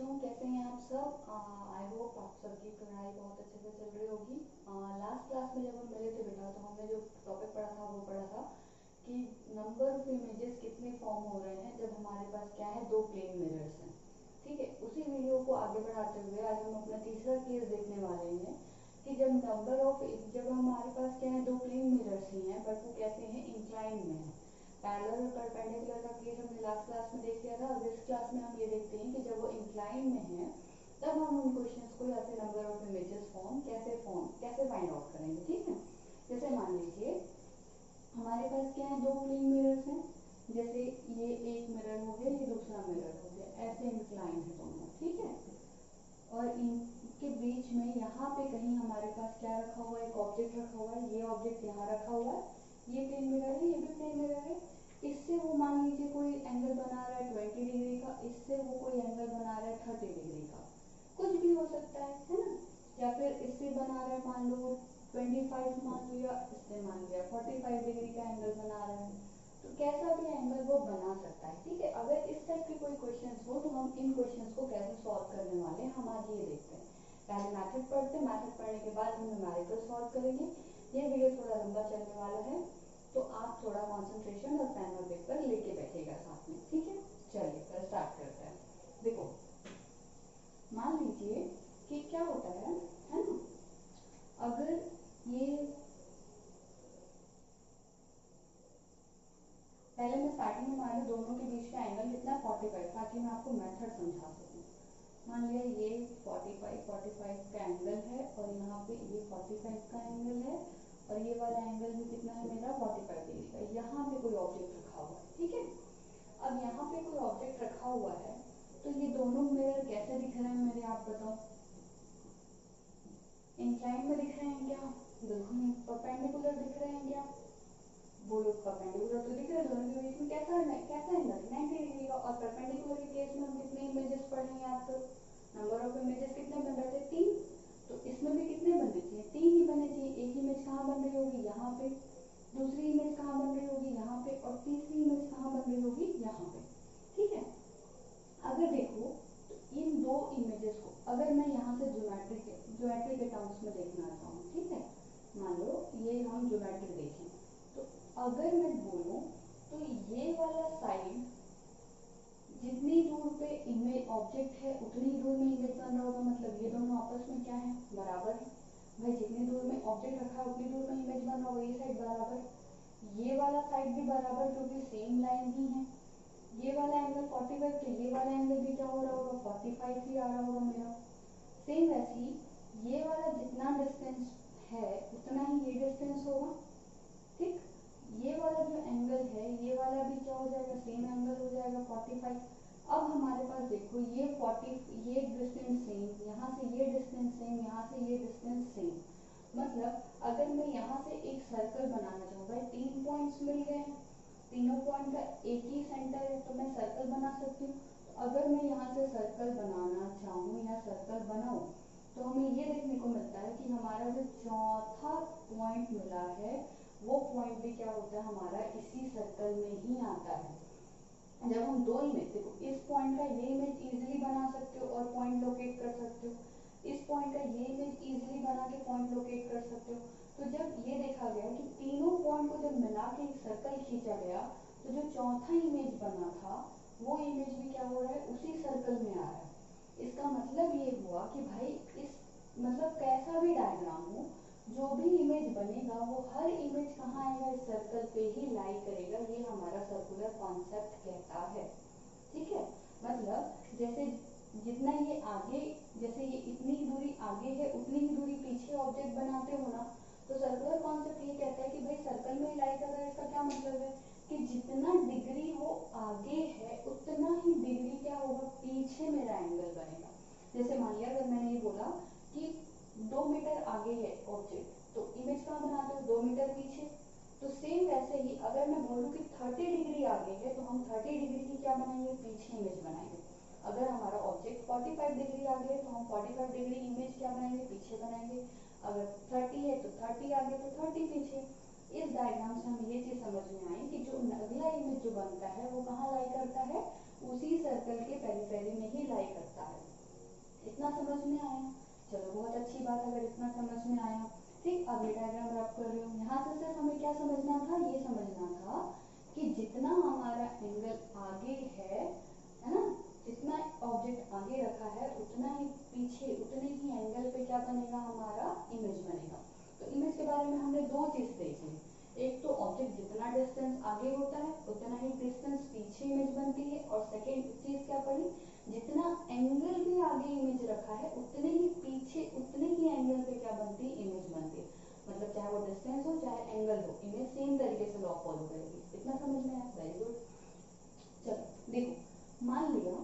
बच्चों, कैसे हैं आप सब। आई होप आप सबकी पढ़ाई बहुत अच्छे से चल रही होगी। लास्ट क्लास में जब हम मिले थे बेटा, तो हमने जो टॉपिक पढ़ा था वो पढ़ा था कि नंबर ऑफ इमेजेस कितने फॉर्म हो रहे हैं जब हमारे पास क्या है, दो प्लेन मिरर्स हैं। ठीक है, उसी वीडियो को आगे बढ़ाते हुए आज हम अपना तीसरा केस देखने वाले हैं कि जब हमारे पास क्या है, दो प्लेन मिरर्स ही हैं बट वो कैसे हैं, इंक्लाइन में है। पैरेलल और परपेंडिकुलर का केस हमने लास्ट क्लास में देख लिया था। अब इस क्लास में हम ये देखते हैं कि जब वो इंक्लाइन में है तब हम उन क्वेश्चंस को या फिर नंबर ऑफ इमेजेस फॉर्म कैसे फाइंड आउट करेंगे। ठीक है, जैसे मान लीजिए हमारे पास क्या है, दो प्लेन मिरर्स हैं। जैसे ये एक मिरर हो गया, ये दूसरा मिरर हो गया, ऐसे इंक्लाइन है दोनों। ठीक है, और इनके बीच में यहाँ पे कहीं हमारे पास क्या रखा हुआ है, एक ऑब्जेक्ट रखा हुआ है। ये ऑब्जेक्ट यहाँ रखा हुआ है, ये प्लेन मिरर है, ये भी प्लेन मिरर है। इससे वो मान लीजिए कोई एंगल बना रहा है 20 डिग्री का, इससे वो कोई एंगल बना रहा है 30 डिग्री का, कुछ भी हो सकता है ना। या फिर इससे बना रहा है मान लो 25 मान लिया, इससे मान लिया 45 डिग्री का एंगल बना रहा है। तो कैसा भी एंगल वो बना सकता है। ठीक है, अगर इस टाइप के कोई क्वेश्चंस हो तो हम इन क्वेश्चंस को कैसे सॉल्व करने वाले हैं, हम आज ये देखते हैं। पहले मैथड पढ़ते हैं, मैथड पढ़ने के बाद हम न्यूमेरिकल सॉल्व करेंगे। ये वीडियो थोड़ा लंबा चलने वाला है, तो आप थोड़ा कंसंट्रेशन और पेन और पेपर लेके बैठेगा साथ में। ठीक है, चलिए फिर स्टार्ट करते हैं। देखो, मान लीजिए कि क्या होता है ना, अगर ये पहले मैं स्टार्टिंग में मान लो दोनों के बीच का एंगल कितना 45, ताकि मैं आपको मेथड समझा सकूं। मान लिया ये 45 का एंगल है और यहाँ पे ये 45 का एंगल है और ये वाला एंगल भी कितना है मेरा 45 डिग्री का। यहाँ पे कोई ऑब्जेक्ट रखा हुआ है। ठीक है, अब यहाँ पे कोई ऑब्जेक्ट रखा हुआ है तो ये दोनों मिरर कैसे दिख रहे हैं मेरे, आप बताओ। इंक्लाइन में दिख रहे हैं क्या? बिल्कुल नहीं। परपेंडिकुलर दिख रहे हैं क्या? बोलो, परपेंडिकुलर तो दिख रहे हैं। दोनों के बीच में कैसा एंगल 90 डिग्री का। और परपेंडिकुलर के केस में हम कितने इमेजेस पढ़ेंगे, आपको नंबर ऑफ इमेजेस कितने बन रहे थे, 3। तो इसमें भी कितने बनने चाहिए, 3 ही बनने चाहिए। एक इमेज कहाँ बन रही होगी, यहाँ पे। दूसरी इमेज कहाँ बन रही होगी, यहाँ पे। और तीसरी इमेज कहाँ बन रही होगी, यहाँ पे। ठीक है, अगर देखो तो इन दो इमेजेस को अगर मैं यहाँ से ज्योमेट्री के टर्म्स में देखना चाहूँ, ठीक है, मान लो ये हम ज्योमेट्री देखें, तो अगर मैं बोलूँ तो ये वाला साइड जितनी दूर पे इमेज ऑब्जेक्ट है उतनी दूर में इमेज बन रहा होगा। मतलब ये दोनों आपस में क्या है, बराबर है। भाई जितनी दूर में ऑब्जेक्ट रखा है उतनी दूर में इमेज बन रहा होगा। ये साइड बराबर, ये वाला साइड भी बराबर, क्योंकि सेम लाइन ही है। ये वाला एंगल 45, तो ये वाला एंगल भी क्या हो रहा होगा, 45 ही आ रहा होगा मेरा। सेम वैसे ही ये वाला जितना डिस्टेंस है उतना ही ये डिस्टेंस होगा। ठीक, ये वाला जो एंगल है ये वाला भी क्या हो जाएगा, सेम एंगल हो जाएगा 45। अब हमारे पास देखो ये 40, ये डिस्टेंस सेम, यहाँ से ये डिस्टेंस सेम, यहाँ से ये डिस्टेंस सेम। मतलब अगर मैं यहाँ से एक सर्कल बनाना चाहूँ, भाई 3 पॉइंट्स मिल गए हैं, तीनों पॉइंट का एक ही सेंटर है, तो मैं सर्कल बना सकती हूँ। तो अगर मैं यहाँ से सर्कल बनाना चाहूँ या सर्कल बनाऊँ तो हमें ये देखने को मिलता है कि हमारा जो चौथा पॉइंट मिला है वो पॉइंट भी क्या होता है, हमारा इसी सर्कल में ही आता है। जब हम दो इमेज, देखो इस पॉइंट का ये इमेज इजीली बना सकते हो और पॉइंट लोकेट कर सकते हो, इस पॉइंट का ये इमेज इजीली बना के पॉइंट लोकेट कर सकते हो। तो जब ये देखा गया कि तीनों पॉइंट को जब मिला के एक सर्कल खींचा गया तो जो चौथा इमेज बना था वो इमेज भी क्या हो रहा है, उसी सर्कल में आ रहा है। इसका मतलब ये हुआ कि भाई इस मतलब कैसा भी डायग्राम हो, जो भी इमेज बनेगा वो हर इमेज कहाँ आएगा, इस सर्कल पे ही लाई करेगा। ये हमारा सर्कुलर कॉन्सेप्ट कहता है। ठीक है, मतलब जैसे जितना ये आगे, जैसे ये इतनी दूरी आगे है उतनी ही दूरी पीछे ऑब्जेक्ट बनाते हो ना, तो सर्कुलर कॉन्सेप्ट ये कहता है कि भाई सर्कल में ही लाई कर रहा है। इसका क्या मतलब है कि जितना डिग्री वो आगे है उतना ही डिग्री क्या होगा, पीछे मेरा एंगल बनेगा। जैसे मान लिया अगर मैंने ये बोला कि 2 मीटर आगे है ऑब्जेक्ट, तो इमेज कहाँ बनाते हो, 2 मीटर पीछे। तो सेम वैसे ही अगर मैं बोलूँ कि 30 डिग्री आगे है तो हम 30 डिग्री की क्या बनाएंगे, पीछे इमेज बनाएंगे। अगर हमारा ऑब्जेक्ट 45 डिग्री आगे है तो हम 45 डिग्री इमेज क्या बनाएंगे, पीछे बनाएंगे। अगर 30 है तो 30 आगे तो 30 पीछे। इस डायग्राम से हमें ये चीज समझ में आई कि जो अगला इमेज जो बनता है वो कहाँ लाई करता है, उसी सर्कल के पेरीफेरी में ही लाई करता है। इतना समझ में आया? चलो बहुत अच्छी बात, अगर इतना समझ में आया। ठीक, अब ये डायग्राम रब कर रही हूँ। यहाँ से सिर्फ हमें क्या समझना था, ये समझना था कि जितना हमारा एंगल आगे है ना, जितना ऑब्जेक्ट आगे रखा है उतना ही पीछे, उतने ही एंगल पे क्या बनेगा, हमारा इमेज बनेगा। तो इमेज के बारे में हमने दो चीज देखी, एक तो ऑब्जेक्ट जितना डिस्टेंस आगे होता है उतना ही डिस्टेंस पीछे इमेज बनती है, और सेकेंड चीज क्या पड़ी, जितना एंगल भी आगे इमेज रखा है उतने ही पीछे उतने ही एंगल पे क्या बनती है, इमेज बनती है। मतलब चाहे वो डिस्टेंस हो चाहे एंगल हो, इमेज सेम तरीके से लॉ फॉलो करेगी। इतना समझ में आया? Very good. चलो देखो, मान लिया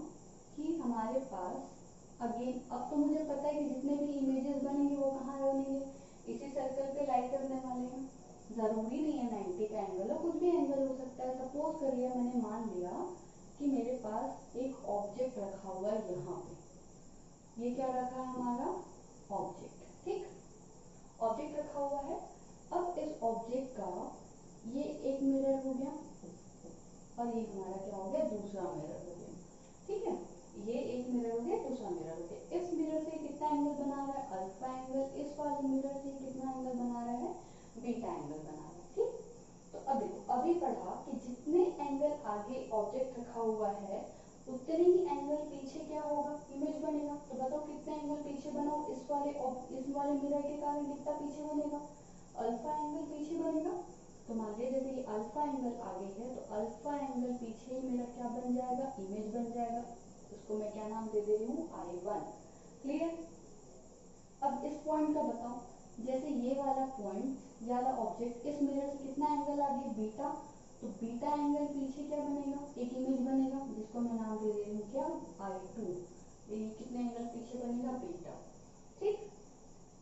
कि हमारे पास अगेन, अब तो मुझे पता है कि जितने भी इमेजेस बनेंगे वो कहाँ बनेंगे, इसी सर्कल पे लाइट करने वाले हैं। जरूरी नहीं है 90 का एंगल हो, कुछ भी एंगल हो सकता है। सपोज करिए मैंने मान लिया कि मेरे पास एक ऑब्जेक्ट रखा हुआ है यहाँ पे, ये क्या रखा है हमारा ऑब्जेक्ट, ठीक, ऑब्जेक्ट रखा हुआ है। अब इस ऑब्जेक्ट का ये एक मिरर हो गया और ये हमारा क्या हो गया, दूसरा मिरर हो गया, ठीक है, ये एक मिरर हो गया, दूसरा मिरर हो गया। इस मिरर से कितना एंगल बना रहा है, अल्फा एंगल। इस वाले मिरर से कितना एंगल बना रहा है, बीटा एंगल बना रहा है, ठीक। तो अब देखो, अभी पढ़ा कि जितने एंगल आगे ऑब्जेक्ट रखा हुआ है उतने ही एंगल पीछे क्या होगा, इमेज बनेगा। तो बताओ कितने एंगल पीछे बनाओ, इस वाले मिरर के कारण कितना पीछे बनेगा, अल्फा एंगल पीछे बनेगा। तो मान लीजिए जैसे ये अल्फा एंगल आगे है तो अल्फा एंगल पीछे ही मेरा क्या बन जाएगा, इमेज बन जाएगा। उसको मैं क्या नाम दे दे रही हूँ, I1। क्लियर? अब इस पॉइंट का बताओ, जैसे ये वाला पॉइंट, ये वाला ऑब्जेक्ट इस मिरर से कितना एंगल आगे, बीटा। तो बीटा एंगल पीछे क्या बनेगा, एक इमेज बनेगा, जिसको मैं नाम दे रही हूँ क्या, I2। ये कितने एंगल पीछे बनेगा, बीटा, ठीक।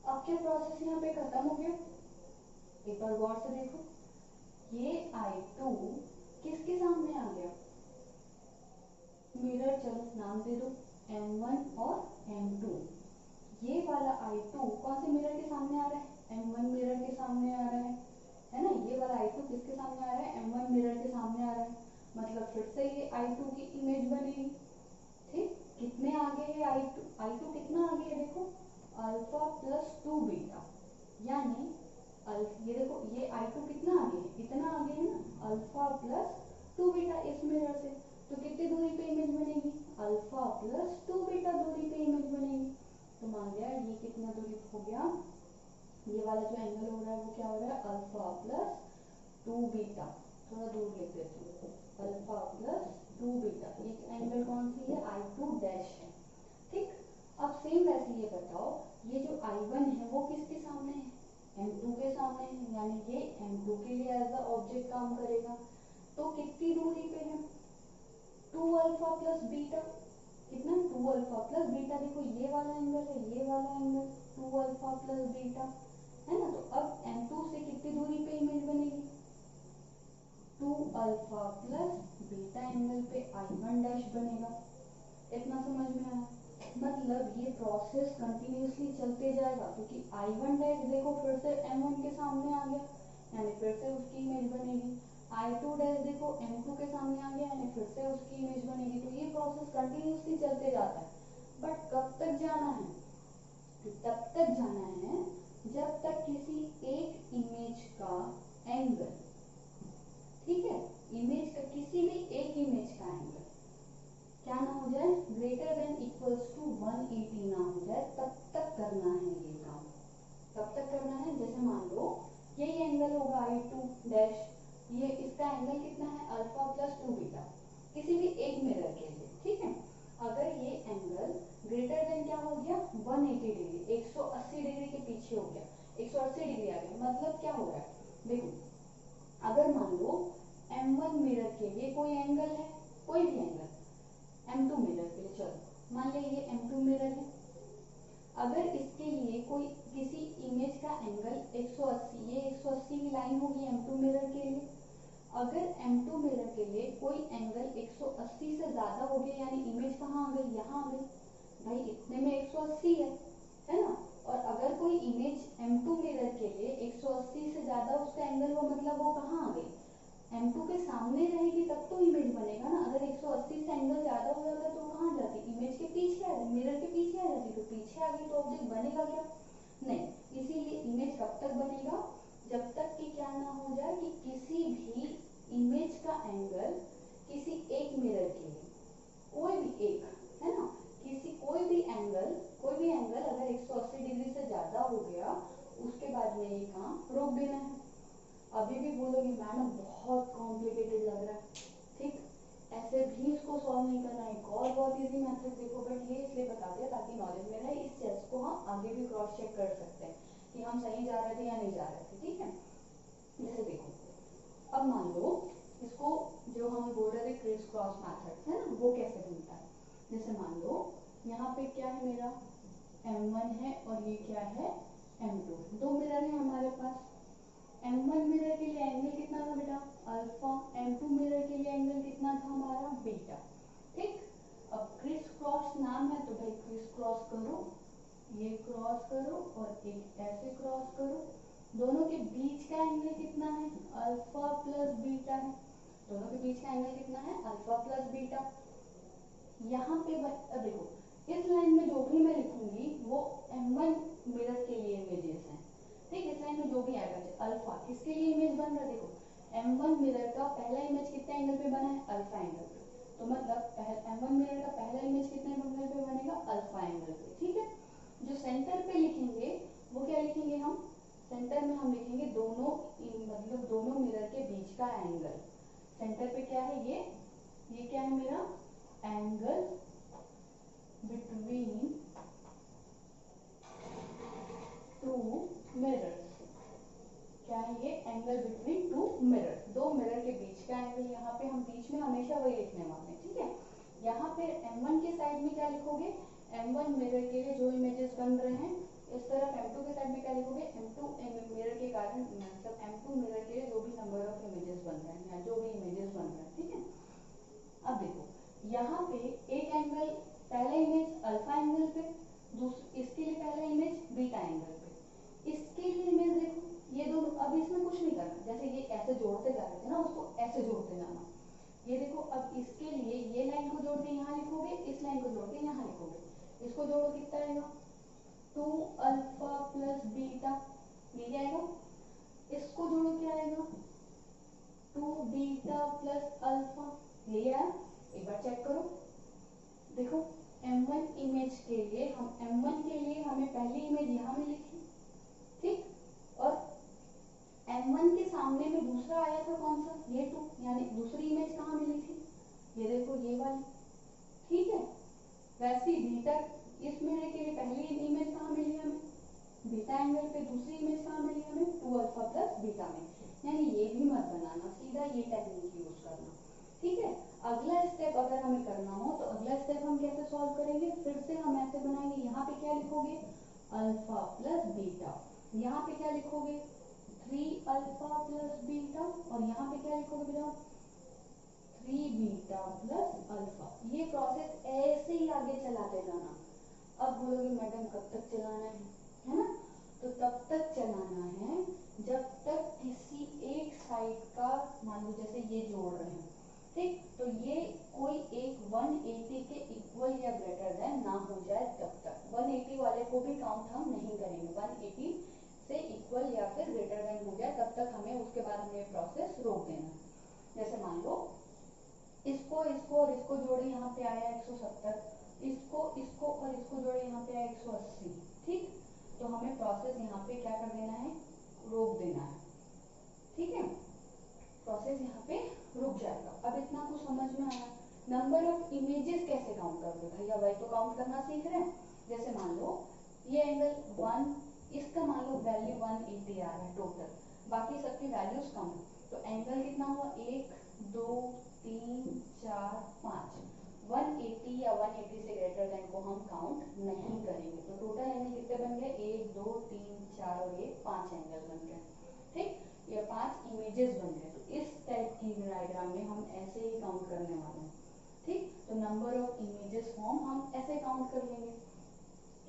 अब क्या प्रोसेस यहाँ पे खत्म हो गया, एक बार गौर से देखो, ये I2 किसके सामने आ गया, मिरर, चलो नाम दे दो M1 और M2। ये वाला I2 कौन से मिरर के सामने आ रहा है, M1 मिरर के सामने आ रहा है ना। ये वाला I2 किसके सामने आ रहा है, M1 मिरर के सामने आ रहा है। मतलब फिर से ये I2 की इमेज बनेगी, ठीक। कितने आगे है I2 कितना आगे है, देखो अल्फा प्लस 2 बीटा, यानी ये देखो ये I2 कितना आगे है, इतना आगे है ना, अल्फा प्लस 2 बीटा इस मिरर से। तो कितनी दूरी पे इमेज बनेगी, अल्फा प्लस 2 बीटा दूरी पे इमेज बनेगी। तो मान लिया ये कितना दूरी हो गया, ये वाला जो एंगल हो रहा है वो क्या हो रहा है, अल्फा प्लस 2 बीटा। थोड़ा दूर लिख देती हूँ, अल्फा प्लस 2 बीटा। ये एंगल कौन सी है, I2 डैश है, ठीक। अब सेम वैसे ये बताओ, ये जो I1 है वो किसके सामने है, M2 के सामने है, यानी ये M2 के लिए एज अ ऑब्जेक्ट काम करेगा। तो कितनी दूरी पे है, 2 अल्फा प्लस बीटा, कितना 2 अल्फा प्लस बीटा। देखो ये वाला एंगल है, ये वाला एंगल 2 अल्फा प्लस बीटा है ना। तो अब M2 से कितनी दूरी पे इमेज बनेगी, 2 अल्फा प्लस बीटा एंगल पे I1 डैश बनेगा। इतना समझ में आया? मतलब ये प्रोसेस कंटिन्यूसली चलते जाएगा, क्योंकि I1 डैश देखो फिर से M1 के सामने आ गया, यानी फिर से उसकी इमेज बनेगी। I2 डैश देखो M2 के सामने आ गया, यानी फिर से उसकी इमेज बनेगी। तो ये प्रोसेस कंटिन्यूसली चलते जाता है। बट कब तक जाना है, तब तक जाना है जब तक किसी एक इमेज का एंगल, ठीक है, इमेज का किसी भी एक इमेज का एंगल क्या ना हो जाए, ग्रेटर देन इक्वल्स टू 180 ना हो जाए, तब तक करना है ये काम। तब तक करना है, जैसे मान लो यही एंगल होगा I2 डैश, ये इसका एंगल कितना है, अल्फा प्लस 2 बीटा, किसी भी एक मिरर के लिए, ठीक है। अगर ये एंगल ग्रेटर देन क्या हो गया, 180 डिग्री, 180 डिग्री के पीछे हो गया, 180 डिग्री आ गया, मतलब क्या हो रहा है, देखो अगर मान लो M1 मिरर के लिए कोई एंगल है, कोई भी एंगल M2 मिरर के लिए, चलो मान लिया ये M2 मिरर है, अगर इसके लिए कोई किसी इमेज का एंगल 180, ये 180 की लाइन होगी M2 मिरर के लिए, अगर M2 मिरर के लिए कोई एंगल 180 से ज्यादा हो गया, यानी इमेज कहाँ आ गई, यहाँ आ गई, भाई इतने में 180 है ना। और अगर कोई इमेज M2 मिरर के लिए 180 से ज्यादा उसका एंगल हो, मतलब वो कहाँ आ गई, M2 के सामने रहेगी, तब तो इमेज बनेगा ना। अगर 180 से एंगल ज्यादा हो जाता तो कहाँ जाती, इमेज के पीछे आ जाती, मिरर के पीछे आ जाती, तो पीछे आ गई तो ऑब्जेक्ट बनेगा क्या? नहीं। इसीलिए इमेज कब तक बनेगा, जब तक कि क्या ना हो जाए कि किसी भी इमेज का एंगल किसी एक मिरर के लिए, कोई भी एक, है ना, कोई भी एंगल अगर 180 डिग्री से ज्यादा हो गया, उसके बाद में ये काम रोक देना है। अभी भी बोलोगे मैडम बहुत कॉम्प्लिकेटेड लग रहा है, ठीक, ऐसे भी इसको सॉल्व नहीं करना है। एक और बहुत इजी मेथड देखो, बट ये इसलिए बता दिया ताकि नॉलेज में रहे। इस चेस्ट को हम आगे भी क्रॉस चेक कर सकते हैं कि हम सही जा रहे थे या नहीं जा रहे थे, ठीक है। जैसे देखो, अब मान लो इसको जो हम बोल रहे थे क्रिस क्रॉस मेथड है ना, वो कैसे बनता है। जैसे मान लो यहाँ पे क्या है, मेरा M1 है और ये क्या है M2, दो मिरर है हमारे पास। M1 मिरर के लिए एंगल कितना था बेटा, अल्फा। M2 मिरर के लिए एंगल कितना था हमारा, बीटा, ठीक। अब क्रिस क्रॉस नाम है तो भाई क्रिस क्रॉस करो, ये क्रॉस करो और एक ऐसे क्रॉस करो। दोनों के बीच का एंगल कितना है, अल्फा प्लस बीटा है। दोनों के बीच का एंगल कितना है, अल्फा प्लस बीटा। यहाँ पे अब देखो, इस लाइन में जो भी मैं लिखूंगी वो M1 मिरर के लिए इमेजेस हैं, ठीक। इस लाइन में जो भी आएगा, अल्फा किसके लिए इमेज बन रहा है, देखो M1 मिरर का पहला इमेज कितने एंगल पे बना है, अल्फा एंगल पे। तो मतलब M1 मिरर का पहला इमेज कितने एंगल पे बनेगा, अल्फा एंगल पे, ठीक है। जो सेंटर पे लिखेंगे वो क्या लिखेंगे हम, सेंटर में हम लिखेंगे दोनों, मतलब दोनों मिरर के बीच का एंगल। सेंटर पे क्या है, ये क्या है मेरा, एंगल बिटवीन टू मिरर्स। क्या है ये, एंगल बिटवीन टू मिरर, दो मिरर के बीच का एंगल। यहाँ पे हम बीच में हमेशा वही लिखने वाले हैं, ठीक है। यहाँ पे M1 के साइड में क्या लिखोगे, M1 मिरर के लिए जो इमेजेस बन रहे हैं, इस तरफ M2 के साइड में क्या लिखोगे, M2 मिरर के कारण, मतलब M2 मिरर के लिए जो भी नंबर ऑफ इमेजेस बन रहे हैं या जो भी इमेजेस बन रहे हैं, ठीक है। अब देखो यहाँ पे एक एंगल, पहला इमेज अल्फा एंगल पे, इसके लिए पहला इमेज बीटा एंगल पे, इसके लिए इमेज देखो ये दोनों। अब इसमें कुछ नहीं करना, जैसे ये ऐसे जोड़ते जा रहे थे ना, उसको ऐसे जोड़ते जाना। ये देखो, अब इसके लिए ये लाइन को जोड़ के यहाँ लिखोगे, इस लाइन को जोड़ के यहाँ लिखोगे। इसको जोड़ो कितना आएगा, 2 अल्फा प्लस बीटा, ये आएगा। इसको जोड़ो क्या आएगा, 2 बीटा प्लस अल्फा, ये आया। एक बार चेक करो, देखो M1 इमेज के लिए M1 के लिए हमें पहली इमेज यहाँ में लिखी, ठीक। और M1 के सामने में दूसरा आया था कौन सा, ये 2, यानी दूसरी इमेज कहाँ मिली थी, ये देखो ये वाली, ठीक है। वैसे ही बीटा, इस मिरर के लिए पहली इमेज कहाँ मिली हमें, बीटा एंगल पे। दूसरी इमेज कहाँ मिली हमें, 2 अल्फा प्लस बीटा में। यानी ये भी मत बनाना, सीधा ये टेक्निक यूज करना, ठीक है। अगला स्टेप अगर हमें करना हो तो अगला स्टेप हम कैसे सॉल्व करेंगे, फिर से हम ऐसे बनाएंगे। यहाँ पे क्या लिखोगे, अल्फा प्लस बीटा। यहाँ पे क्या लिखोगे, 3 अल्फा प्लस बीटा। और यहाँ पे क्या लिखोगे बेटा, 3 बीटा प्लस अल्फा। ये प्रोसेस ऐसे ही आगे चलाते जाना। अब बोलोगे मैडम कब तक चलाना है ना, तो तब तक चलाना है जब तक किसी एक साइड का, मान लो जैसे ये जोड़ रहे हैं, ठीक, तो ये कोई एक 180 के इक्वल या ग्रेटर देन ना हो जाए तब तक। 180 वाले को भी काउंट हम नहीं करेंगे, 180 से इक्वल या फिर ग्रेटर देन हो जाए तब तक हमें, उसके बाद हमें प्रोसेस रोक देना। जैसे मान लो इसको और इसको जोड़े, यहाँ पे आया 170, इसको और इसको जोड़े, यहाँ पे आया 180, ठीक। तो हमें प्रोसेस यहाँ पे क्या कर देना है, रोक देना है, ठीक है। प्रोसेस यहाँ पे रुक जाएगा। अब इतना कुछ समझ में आया। नंबर ऑफ इमेजेस कैसे काउंट करोगे भैया, वही तो काउंट करना सीख रहे हैं। जैसे मान लो ये एंगल 1, इसका मान लो वैल्यू 180 आ रहा है टोटल, बाकी सबकी वैल्यूज कम है, तो एंगल कितना हुआ, 1 2 3 4 5। 180 या 180 से ग्रेटर देन को हम काउंट नहीं करेंगे। तो टोटल एंगल कितने बन गए, 1 2 3 4 और ये 5 एंगल बन गए, ठीक। ये 5 इमेजेस बन गए। तो इस टाइप की डायग्राम में हम ऐसे ही काउंट करने वाले हैं, ठीक। तो नंबर ऑफ इमेजेस फॉर्म हम ऐसे काउंट कर लेंगे।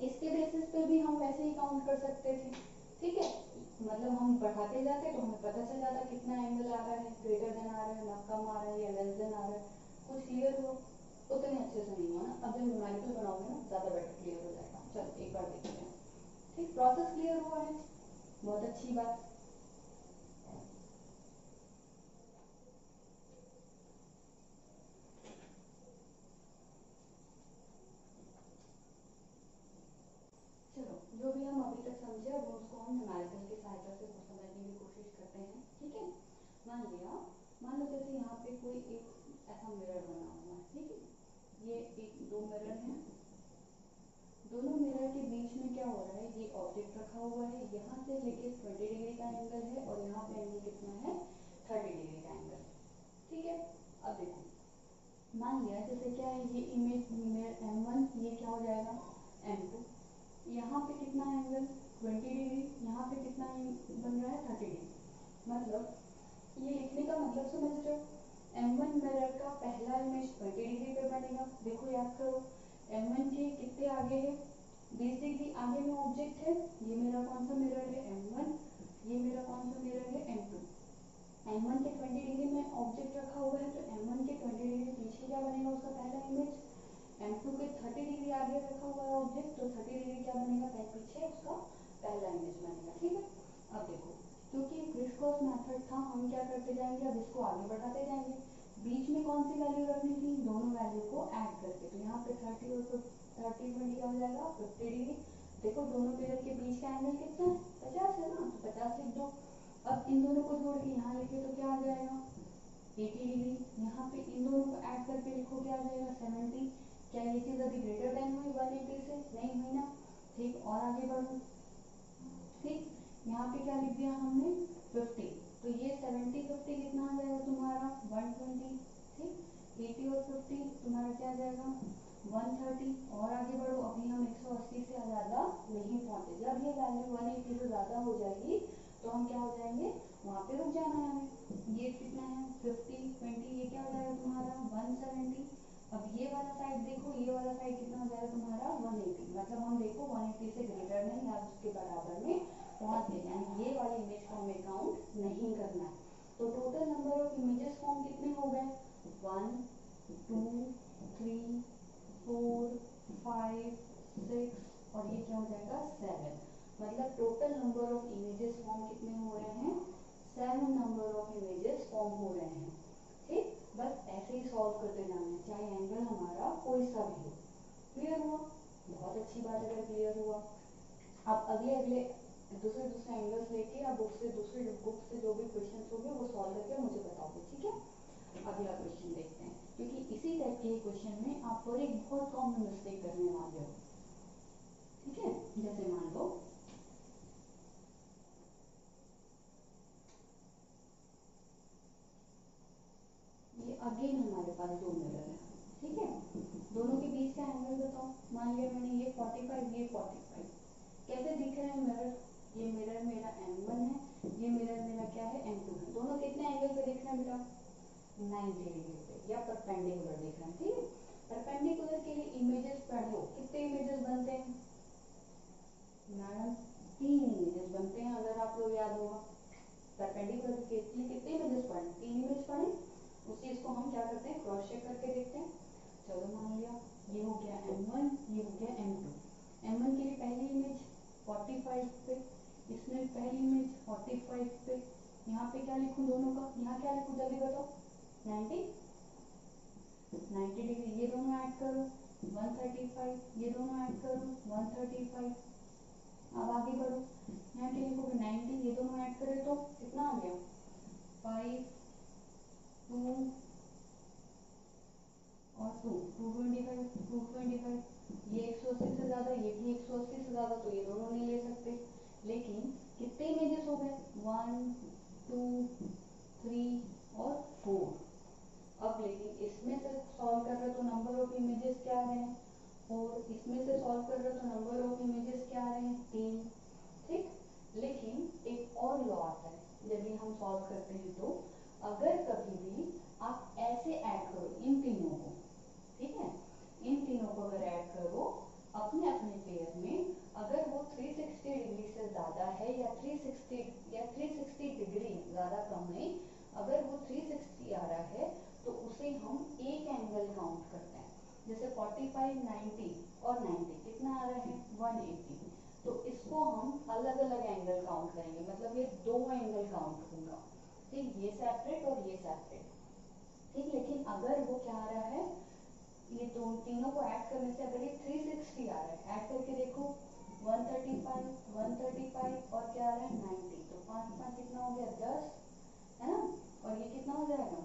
इसके बेसिस पे भी हम वैसे ही काउंट कर सकते थे, ठीक है। मतलब हम बढ़ाते जाते तो हमें पता चल जाता कितना एंगल आ रहा है, ग्रेटर देन आ रहा है, ना कम आ रहा है या लेस देन आ रहा है। कुछ क्लियर हुआ, उतने अच्छे अच्छे से नहीं हुआ ना, अब जब न्यूमेरिकल बनाओगे ना ज़्यादा बेटर क्लियर हो जाएगा। चलो एक बार देखते हैं। ठीक, प्रोसेस क्लियर हुआ है, बहुत अच्छी बात। चलो जो भी हम अभी तक समझे अब उसको हम न्यूमेरिकल की सहायता से समझने की कोशिश करते हैं। ठीक है, मान लो जैसे यहाँ पे कोई एक ऐसा मिरर बना हुआ है। ठीक है, ये एक दो मिरर हैं, दोनों मिरर के बीच में क्या हो रहा है, ये ऑब्जेक्ट रखा हुआ है, यहाँ से लेके 20 डिग्री का एंगल है और यहाँ पे एंगल कितना है, 30 डिग्री का एंगल। ठीक है, अब देखो मान लिया जैसे क्या है, ये इमेज M1, ये क्या हो जाएगा M2, यहाँ पे कितना एंगल 20 डिग्री, यहाँ पे कितना बन रहा है 30 डिग्री। मतलब ये लिखने का मतलब समझ रहे हो, M1 मिरर का पहला इमेज 20 डिग्री पे बनेगा। देखो याद करो, M1 के कितने आगे है, 20 डिग्री आगे में ऑब्जेक्ट है, ये मेरा कौन सा मिरर है M1, ये मेरा कौन सा मिरर है M2। M1 के 20 डिग्री में ऑब्जेक्ट रखा हुआ है, तो M1 के 20 डिग्री पीछे क्या बनेगा उसका पहला इमेज, M2 के 30 डिग्री आगे रखा हुआ है ऑब्जेक्ट, तो 30 डिग्री क्या बनेगा पीछे उसका पहला इमेज बनेगा। ठीक है, अब देखो क्योंकि क्रिस क्रॉस मेथड था, हम क्या करते जाएंगे, अब इसको आगे बढ़ाते जाएंगे। बीच में कौन सी वैल्यू रखनी थी, दोनों वैल्यू को ऐड करके, तो यहाँ पे 30 और 30 20 क्या हो जाएगा 50 डिग्री। देखो दोनों मिरर के बीच का एंगल कितना है, 50 है ना, तो 50 लिख दो। अब इन दोनों को जोड़ के यहाँ लिखे तो क्या आ जाएगा 80 डिग्री, यहाँ पे इन दोनों को ऐड करके लिखो क्या आ जाएगा 70। क्या ये चीज अभी ग्रेटर देन हुई 180 से, नहीं हुई ना। ठीक, और आगे बढ़ो। ठीक, यहाँ पे क्या लिख दिया हमने 50, तो ये 70 50 कितना आ जाएगा तुम्हारा 120। ठीक, 80 और 50 तुम्हारा क्या आ जाएगा 130। और आगे बढ़ो, अभी हम 180 से ज़्यादा नहीं पहुंचे, जब ये वैल्यू 180 से ज़्यादा हो जाएगी तो हम क्या हो जाएंगे, वहाँ पे रुक जाना है हमें। ये कितना है 50 20, ये क्या हो जाएगा तुम्हारा 170। अब ये वाला साइड देखो, ये वाला साइड कितना हो जाएगा तुम्हारा 180, मतलब हम देखो 180 से ग्रेटर नहीं या उसके बराबर में पहुंच गए, यानी ये वाली इमेज को हमें काउंट नहीं करना है। तो total number of images form कितने हो गए 1 2 3 4 5 6 और ये क्या हो जाएगा 7। मतलब total number of images form कितने हो रहे हैं 7 नंबर ऑफ इमेजेस फॉर्म हो रहे हैं। ठीक, बस ऐसे ही सॉल्व करते जाना है, चाहे एंगल हमारा कोई सा भी हो। क्लियर हुआ, बहुत अच्छी बात है अगर क्लियर हुआ। अब अगले अगले दूसरे एंगल्स लेके आप दूसरे बुक से जो भी क्वेश्चन होंगे वो सॉल्व करके मुझे बताओगे। ठीक है, अगला क्वेश्चन देखते हैं, क्योंकि इसी टाइप के क्वेश्चन में आप पर एक बहुत कॉमन मिस्टेक करने वाले हो। ठीक है, जैसे मान लो ये अगेन हमारे पास दो मिरर है। ठीक है, दोनों के बीच का एंगल बताओ। मान लिया मैंने ये 45 ये 45, कैसे दिख रहे हैं मिरर, ये मिरर मेरा M1 है, ये मिरर मेरा क्या है M2 है। दोनों कितने एंगल पे दिख रहे हैं बेटा 90 डिग्री पे या परपेंडिकुलर दिख रहे हैं। ठीक है, परपेंडिकुलर के लिए इमेजेस पढ़ो, कितने इमेजेस बनते हैं मैडम 3 इमेजेस बनते हैं, अगर आप लोग याद होगा। परपेंडिकुलर के लिए कितने इमेजेस पढ़े 3 इमेज पढ़े। उस चीज को हम क्या करते हैं क्रॉस चेक करके देखते हैं। चलो मान लिया ये हो गया M1, ये हो गया M2। M1 के लिए पहली इमेज 45 पे, इसमें पहली इमेज 45 पे, यहाँ पे क्या लिखूं दोनों का, यहाँ क्या लिखूं जल्दी बताओ 90 डिग्री, ये दोनों ऐड करो 135, ये दोनों ऐड करो 135। अब आगे बढ़ो, यहाँ क्या लिखोगे 90, ये दोनों ऐड करें तो कितना आ गया 5 2 और 225 225। ये 180 से ज्यादा, ये भी 180 से ज्यादा, तो ये दोनों नहीं ले सकते। लेकिन कितने इमेजेस हो गए 1 2 3 और 4। अब लेकिन इसमें से सॉल्व कर रहे तो नंबर ऑफ इमेजेस क्या आ रहे हैं 4, इसमें से सॉल्व कर रहे तो नंबर ऑफ इमेजेस क्या आ रहे हैं 3। ठीक, लेकिन एक और लॉ आता है जब भी हम सॉल्व करते हैं, तो अगर कभी भी आप ऐसे ऐड करो इन तीनों को, ठीक है, इन तीनों को अगर ऐड करो अपने अपने पेयर में, अगर वो 360 डिग्री से ज्यादा है या 360 डिग्री ज्यादा कम नहीं, अगर वो 360 आ रहा है तो उसे हम एक एंगल काउंट करते हैं। जैसे 45, 90 और 90 कितना आ रहा है 180। तो इसको हम अलग अलग एंगल काउंट करेंगे, मतलब ये दो एंगल काउंट होगा, ठीक, ये सेपरेट और ये सेपरेट, ठीक। लेकिन अगर वो क्या आ रहा है, ये तीनों को ऐड करने से अगर ये 360 आ रहा है, ऐड करके देखो 135, 135 और क्या आ रहा है 90, तो 5 5 कितना हो गया 10, है ना, और ये कितना हो जाएगा,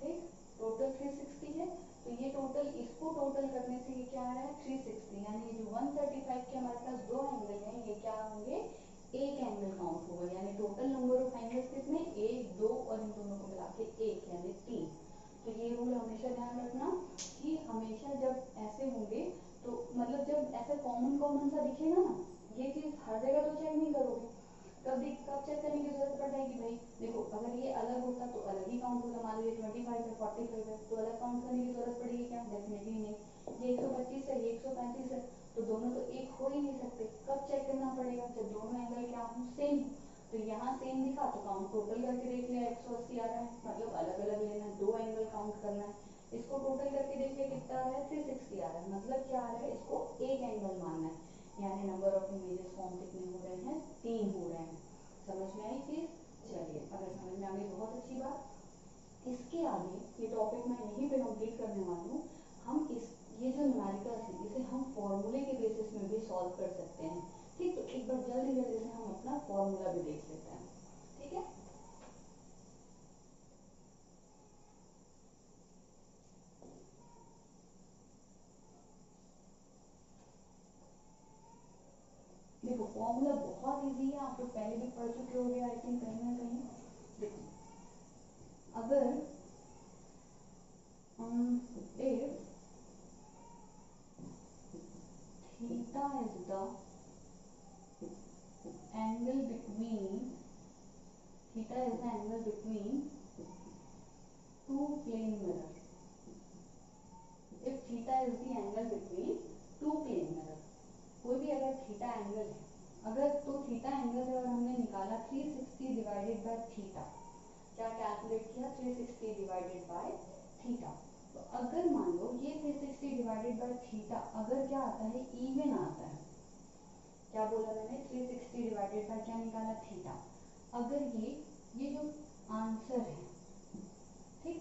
ठीक, टोटल 360 है। तो ये टोटल, इसको टोटल करने से ये क्या आ रहा है 360, यानी ये जो 135 के हमारे पास दो एंगल हैं, ये क्या होंगे, एक एंगल काउंट होगा, यानी टोटल नंबर ऑफ एंगल्स कितने, 1 2 और इन दोनों को मिला के 1, यानी 3। तो ये रूल हमेशा ध्यान रखना कि हमेशा जब ऐसे होंगे, तो मतलब जब ऐसा कॉमन कॉमन सा दिखेगा ना, ये चीज हर जगह तो चेक नहीं करोगे, कब चेक करने की जरूरत पड़ जाएगी भाई, देखो अगर ये अलग होता तो अलग ही काउंट होता, मान लीजिए 25 है 45 है तो अलग काउंट करने की जरूरत पड़ेगी क्या, डेफिनेटली नहीं। ये 125 है ये 135 है तो दोनों तो एक हो ही नहीं सकते, कब चेक करना पड़ेगा, जब दोनों एंगल क्या हो सेम। तो यहाँ सेम दिखा तो काउंट टोटल करके देख लिया 180 आ रहा है, मतलब अलग अलग लेना है, दो एंगल काउंट करना है, इसको टोटल करके देख लिया कितना आ रहा है 360 आ रहा है, मतलब क्या आ रहा है, इसको एक एंगल मानना है, यानी नंबर ऑफ इमेजेस फॉर्म कितने हो रहे हैं, 3 हो रहे हैं। समझ में आई चीज, चलिए अगर समझ में आ गई बहुत अच्छी बात। इसके आगे ये टॉपिक मैं यहीं पे कंप्लीट करने वाली हूँ। हम इस ये जो न्यूमेरिकल्स है इसे हम फॉर्मूले के बेसिस में भी सॉल्व कर सकते हैं, ठीक। तो एक बार जल्दी जल्दी से हम अपना फॉर्मूला भी देख लेते हैं, ठीक है। देखो फॉर्मूला बहुत इजी है, आप लोग पहले भी पढ़ चुके होंगे आई थिंक कहीं ना कहीं। देखो अगर if theta is the angle between theta is the angle between two plane mirror, if theta is the angle between two plane mirror, कोई भी अगर थीटा एंगल है, अगर तो थीटा एंगल है और हमने निकाला 360 डिवाइडेड बाय थीटा, क्या कैलकुलेट किया 360 डिवाइडेड बाय थीटा, तो अगर मान लो ये 360 डिवाइडेड बाय थीटा अगर क्या आता है इवन आता है, क्या बोला मैंने 360 डिवाइडेड बाय क्या निकाला थीटा, अगर ये जो आंसर है, ठीक,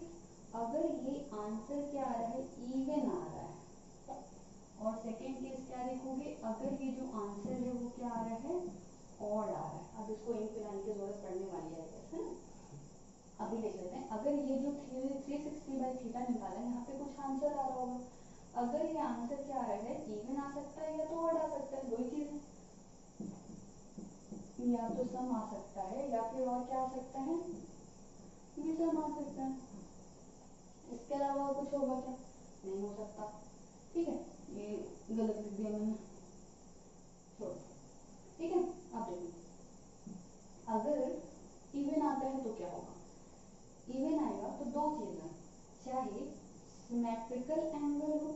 अगर ये आंसर क्या आ रहा है इवन आ रहा है, और सेकेंड केस क्या देखोगे, अगर ये जो आंसर है वो क्या आ रहा है ऑड आ रहा है, अब इसको इन पिलाने की जरूरत पड़ने वाली है ना, अभी देख लेते हैं। अगर ये जो 360 बाई थीटा निकाला है यहाँ पे कुछ आंसर आ रहा होगा, अगर ये आंसर क्या आ रहा है इवन आ सकता है या तो ऑड आ सकता है, दो ही चीज है, या तो सम आ सकता है या फिर और क्या आ सकता है विषम आ सकता है, इसके अलावा और कुछ होगा क्या, नहीं हो सकता, ठीक है। ये गलत लिख दिया मैंने, छोड़, ठीक है। अब देखो अगर इवन आता है तो क्या होगा, इवन आएगा तो दो चीजें, चाहे सिमेट्रिकल एंगल हो,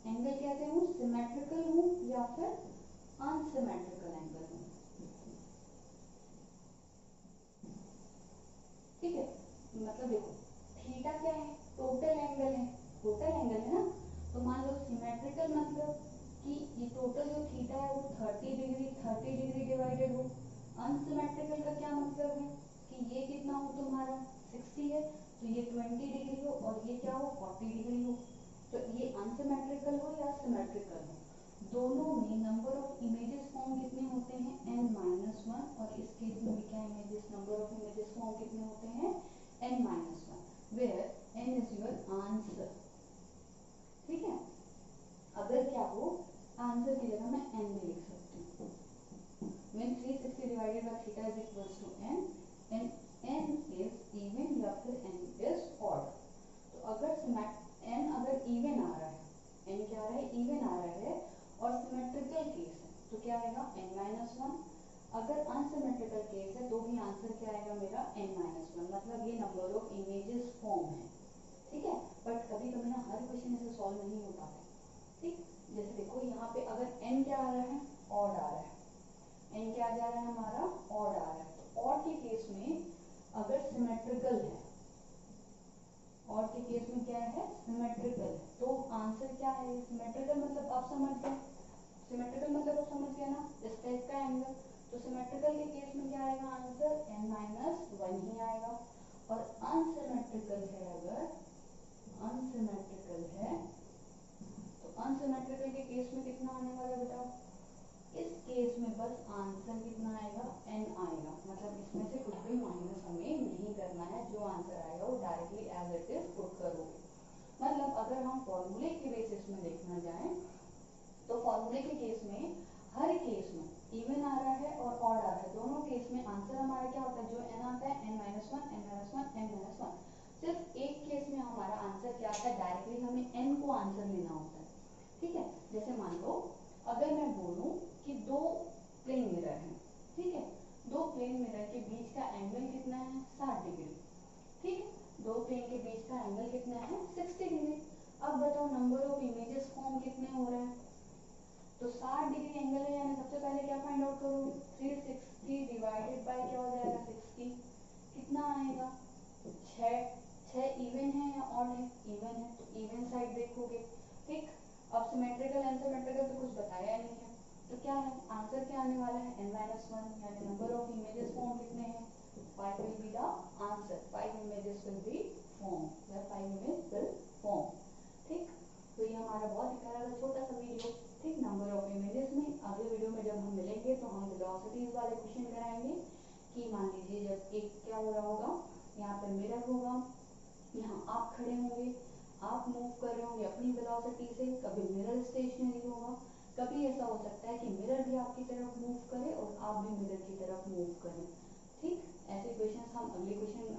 एंगल कहते हो सिमेट्रिकल हो या फिर अनसिमेट्रिकल एंगल हो, ठीक है। मतलब देखो थीटा क्या है, टोटल एंगल है, टोटल एंगल है ना, तो मान लो सिमेट्रिकल मतलब कि ये टोटल जो थीटा है वो 30 डिग्री डिवाइडेड हो, अनसिमेट्रिकल का क्या मतलब है कि ये कितना हो तुम्हारा 60 है तो ये 20 डिग्री हो और ये क्या हो 40 डिग्री हो, तो ये अनसिमेट्रिकल हो या सिमेट्रिकल हो, दोनों में नंबर ऑफ इमेजेस फॉर्म कितने होते हैं n-1, और इस केस में भी क्या images number of images form कितने होते हैं n-1, where n is your answer, ठीक है। अगर क्या हो आंसर की जगह मैं n भी लिख सकती हूँ, when 360 divided by theta is equals to n, and n is even या फिर n is odd, तो अगर n अगर इवन आ रहा है, n क्या आ रहा है इवन आ रहा है और सिमेट्रिकल केस है तो क्या आएगा n-1, अगर अनसिमेट्रिकल केस है तो भी आंसर क्या आएगा मेरा n-1, मतलब ये नंबर ऑफ इमेजेस फॉर्म है, ठीक है। बट कभी कभी ना हर क्वेश्चन ऐसे सॉल्व नहीं हो पाते, ठीक। जैसे देखो यहाँ पे अगर n क्या आ रहा है ऑड आ रहा है, n क्या जा रहा है हमारा ऑड आ रहा है, तो ऑड के केस में अगर सिमेट्रिकल है केस में क्या है, सिमेट्रिकल। तो आंसर क्या है, सिमेट्रिकल मतलब आप समझ गए, सिमेट्रिकल मतलब आप समझ गए ना, इस टाइप का एंगल। तो सिमेट्रिकल के केस में क्या आएगा आंसर, n-1 ही आएगा। और अनसिमेट्रिकल है, अगर अनसिमेट्रिकल है तो अनसिमेट्रिकल के केस में कितना आने वाला बेटा, इस केस में बस आंसर कितना आएगा, n आएगा। मतलब इसमें से कुछ भी माइनस हमें नहीं करना है, जो आंसर आएगा वो directly as it is put करोगे। मतलब अगर हम फॉर्मूले के बेसिस में देखना जाए तो फॉर्मूले के केस में हर केस में इवन आ रहा है और ऑड आ रहा है, दोनों केस में आंसर हमारा क्या होता है, जो n आता है n-1 n-1 n-1। सिर्फ एक केस में हमारा आंसर क्या आता है, डायरेक्टली हमें n को आंसर लेना होता है। ठीक है, जैसे मान लो अगर मैं बोलूं कि दो प्लेन मिरर हैं, ठीक है, दो प्लेन मिरर के बीच का एंगल कितना है, 60 डिग्री। ठीक है, दो प्लेन के बीच का एंगल कितना है, 60 डिग्री। अब बताओ नंबर ऑफ इमेजेस फॉर्म कितने हो रहे हैं, तो 60 डिग्री एंगल है, यानी सबसे पहले क्या फाइंड आउट करोगे, 360 डिवाइडेड बाय क्या हो जाएगा, 60, कितना आएगा, 6। 6 इवन है या ऑड है, इवन है, तो इवन साइड देखोगे। ठीक, अब सिमेट्रिकल अनसिमेट्रिकल तो कुछ बताया नहीं है, तो क्या है आंसर, क्या आने वाला है, n-1, यानी नंबर ऑफ इमेजेस फॉर्म कितने हैं, 5 will be the answer, 5 images will be form, या 5 इमेज विल फॉर्म। ठीक, तो ये हमारा बहुत ही प्यारा सा छोटा सा वीडियो, ठीक, नंबर ऑफ इमेजेस में। अगले वीडियो में जब हम मिलेंगे तो हम वेलोसिटीज वाले क्वेश्चन कराएंगे कि मान लीजिए जब एक क्या हो रहा होगा, यहाँ पे मिरर होगा, यहाँ आप खड़े होंगे, आप मूव कर रहे होंगे अपनी वेलोसिटी से, कभी मिरर स्टेशनरी होगा, कभी ऐसा हो सकता है कि मिरर भी आपकी तरफ मूव करे और आप भी मिरर की तरफ मूव करें। ठीक, ऐसे क्वेश्चंस हम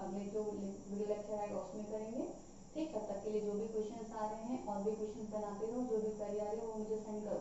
अगले जो वीडियो लेक्चर आएगा उसमें करेंगे। ठीक, तब तक के लिए जो भी क्वेश्चंस आ रहे हैं और भी क्वेश्चंस बनाते रहो, जो भी कर आ रहे हो वो मुझे सेंड करो।